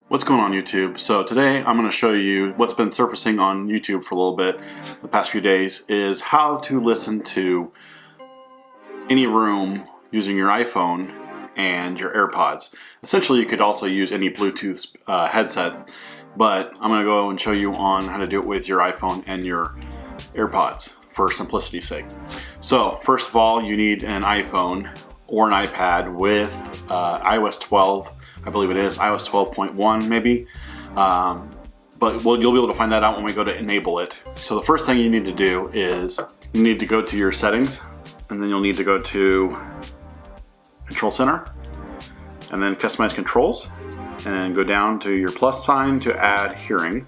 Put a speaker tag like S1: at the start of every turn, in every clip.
S1: What's going on YouTube? So today I'm going to show you what's been surfacing on YouTube for a little bit the past few days is how to listen to any room using your iPhone and your AirPods. Essentially you could also use any Bluetooth headset, but I'm going to go and show you on how to do it with your iPhone and your AirPods for simplicity's sake. So first of all, you need an iPhone or an iPad with iOS 12. I believe it is iOS 12.1 maybe, but you'll be able to find that out when we go to enable it. So the first thing you need to do is you need to go to your settings, and then you'll need to go to Control Center, and then Customize Controls, and go down to your plus sign to add hearing.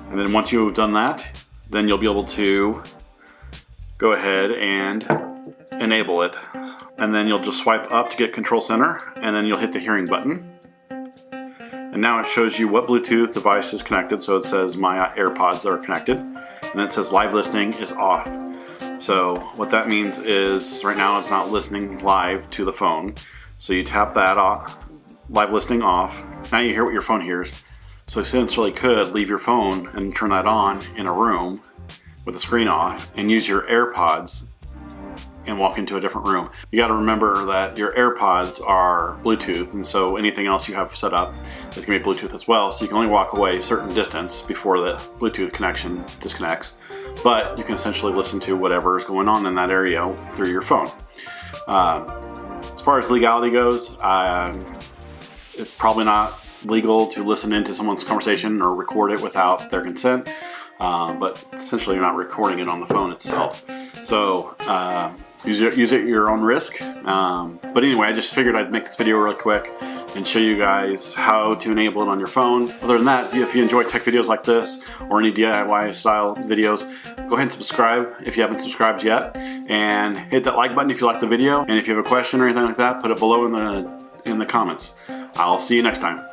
S1: And then once you've done that, then you'll be able to go ahead and enable it. And then you'll just swipe up to get Control Center, and then you'll hit the hearing button. And now it shows you what Bluetooth device is connected. So it says my AirPods are connected, and it says live listening is off. So what that means is right now it's not listening live to the phone. So you tap that off, live listening off. Now you hear what your phone hears. So essentially could leave your phone and turn that on in a room with the screen off and use your AirPods and walk into a different room. You got to remember that your AirPods are Bluetooth, and so anything else you have set up is going to be Bluetooth as well, so you can only walk away a certain distance before the Bluetooth connection disconnects, but you can essentially listen to whatever is going on in that area through your phone. As far as legality goes, it's probably not legal to listen into someone's conversation or record it without their consent, but essentially you're not recording it on the phone itself. So use it at your own risk. But anyway, I just figured I'd make this video real quick and show you guys how to enable it on your phone. Other than that, if you enjoy tech videos like this or any DIY style videos, go ahead and subscribe if you haven't subscribed yet, and hit that like button if you like the video. And if you have a question or anything like that, put it below in the comments. I'll see you next time.